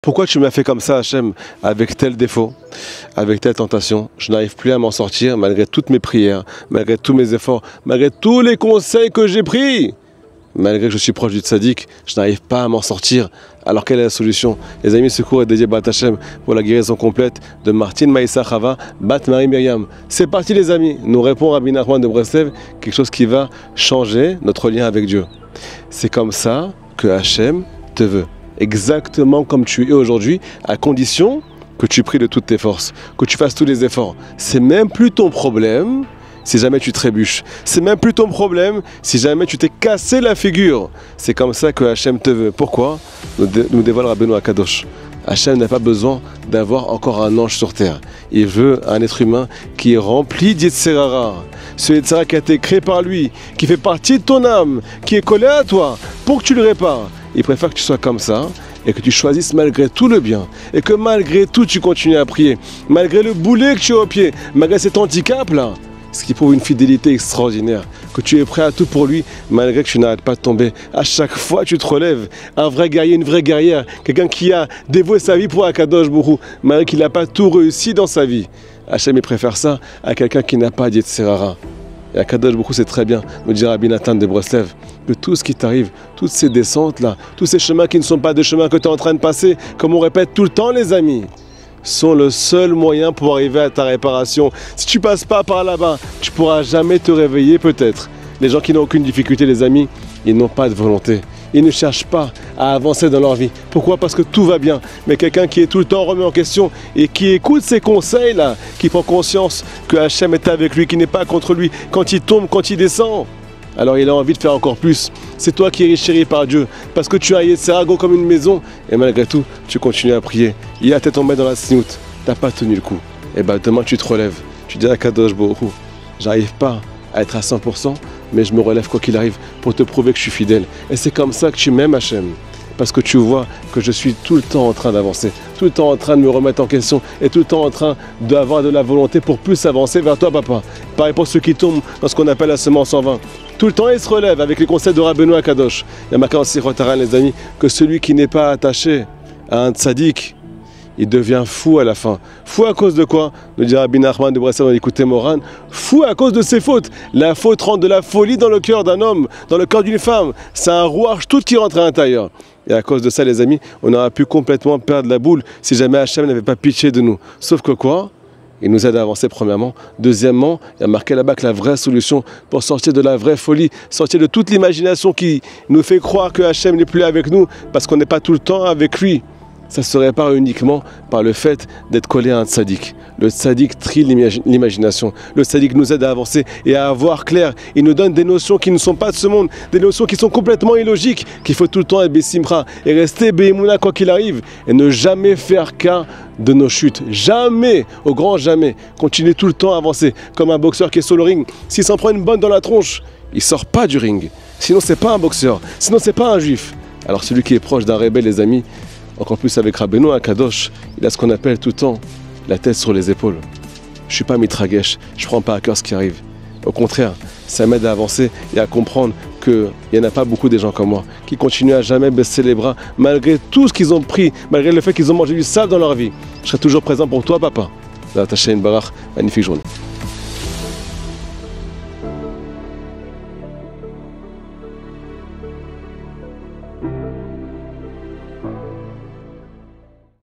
Pourquoi tu m'as fait comme ça, Hachem, avec tel défaut, avec telle tentation? Je n'arrive plus à m'en sortir malgré toutes mes prières, malgré tous mes efforts, malgré tous les conseils que j'ai pris. Malgré que je suis proche du tzaddik, je n'arrive pas à m'en sortir. Alors quelle est la solution? Les amis, secours est dédié Bat Hachem pour la guérison complète de Martine Maïssa Chava, Bat Marie Myriam. C'est parti les amis, nous répond Rabbi Nachman de Breslev, quelque chose qui va changer notre lien avec Dieu. C'est comme ça que Hachem te veut. Exactement comme tu es aujourd'hui, à condition que tu pries de toutes tes forces, que tu fasses tous les efforts. C'est même plus ton problème si jamais tu trébuches. C'est même plus ton problème si jamais tu t'es cassé la figure. C'est comme ça que Hachem te veut. Pourquoi? Nous dévoile Rabbeinu Akadosh. Hachem n'a pas besoin d'avoir encore un ange sur terre. Il veut un être humain qui est rempli d'Yetzerara. Ce Yetzerara qui a été créé par lui, qui fait partie de ton âme, qui est collé à toi, pour que tu le répares. Il préfère que tu sois comme ça et que tu choisisses malgré tout le bien. Et que malgré tout, tu continues à prier. Malgré le boulet que tu as au pied, malgré cet handicap-là. Ce qui prouve une fidélité extraordinaire. Que tu es prêt à tout pour lui, malgré que tu n'arrêtes pas de tomber. À chaque fois, tu te relèves. Un vrai guerrier, une vraie guerrière. Quelqu'un qui a dévoué sa vie pour Akadosh Borou, malgré qu'il n'a pas tout réussi dans sa vie. Hachem, il préfère ça à quelqu'un qui n'a pas d'Yetzerara. Et Akadosh Borou, c'est très bien, nous dit Rabbi Nathan de Breslev, que tout ce qui t'arrive, toutes ces descentes-là, tous ces chemins qui ne sont pas des chemins que tu es en train de passer, comme on répète tout le temps les amis, sont le seul moyen pour arriver à ta réparation. Si tu passes pas par là-bas, tu pourras jamais te réveiller peut-être. Les gens qui n'ont aucune difficulté les amis, ils n'ont pas de volonté. Ils ne cherchent pas à avancer dans leur vie. Pourquoi? Parce que tout va bien. Mais quelqu'un qui est tout le temps remis en question et qui écoute ces conseils-là, qui prend conscience que Hachem est avec lui, qui n'est pas contre lui, quand il tombe, quand il descend, alors il a envie de faire encore plus. C'est toi qui es chéri par Dieu, parce que tu as Yetzerara gros comme une maison, et malgré tout, tu continues à prier. Il a tête tombé dans la sniout, t'as pas tenu le coup. Et bien demain tu te relèves, tu dis à Kadosh Borou, j'arrive pas à être à 100%, mais je me relève quoi qu'il arrive pour te prouver que je suis fidèle. Et c'est comme ça que tu m'aimes Hachem. Parce que tu vois que je suis tout le temps en train d'avancer, tout le temps en train de me remettre en question et tout le temps en train d'avoir de la volonté pour plus avancer vers toi, papa. Pareil pour ceux qui tombent dans ce qu'on appelle la semence en vain. Tout le temps, ils se relèvent avec les conseils de Rabbeinu Akadosh. Il y a marqué en Sichot Haran, les amis, que celui qui n'est pas attaché à un tzaddik, il devient fou à la fin. Fou à cause de quoi? Nous dit Rabbi Nachman de Breslev, écoutez Moran. Fou à cause de ses fautes. La faute rentre de la folie dans le cœur d'un homme, dans le cœur d'une femme. C'est un rouage tout qui rentre à l'intérieur. Et à cause de ça, les amis, on aurait pu complètement perdre la boule si jamais Hachem n'avait pas pitié de nous. Sauf que quoi? Il nous aide à avancer premièrement. Deuxièmement, il y a marqué là-bas que la vraie solution pour sortir de la vraie folie, sortir de toute l'imagination qui nous fait croire que Hachem n'est plus avec nous parce qu'on n'est pas tout le temps avec lui, ça se répare uniquement par le fait d'être collé à un tzaddik. Le tzaddik trie l'imagination. Le tzaddik nous aide à avancer et à avoir clair. Il nous donne des notions qui ne sont pas de ce monde, des notions qui sont complètement illogiques, qu'il faut tout le temps être bessimra et rester beimouna quoi qu'il arrive et ne jamais faire cas de nos chutes. Jamais, au grand jamais. Continuer tout le temps à avancer comme un boxeur qui est sur le ring. S'il s'en prend une bonne dans la tronche, il sort pas du ring. Sinon c'est pas un boxeur, sinon c'est pas un juif. Alors celui qui est proche d'un rebelle, les amis, encore plus avec Rabbeinu Akadosh, il a ce qu'on appelle tout le temps la tête sur les épaules. Je suis pas mitragesh, je prends pas à cœur ce qui arrive. Au contraire, ça m'aide à avancer et à comprendre qu'il n'y en a pas beaucoup des gens comme moi qui continuent à jamais baisser les bras malgré tout ce qu'ils ont pris, malgré le fait qu'ils ont mangé du sable dans leur vie. Je serai toujours présent pour toi, papa. Dans ta chaîne Barach, magnifique journée.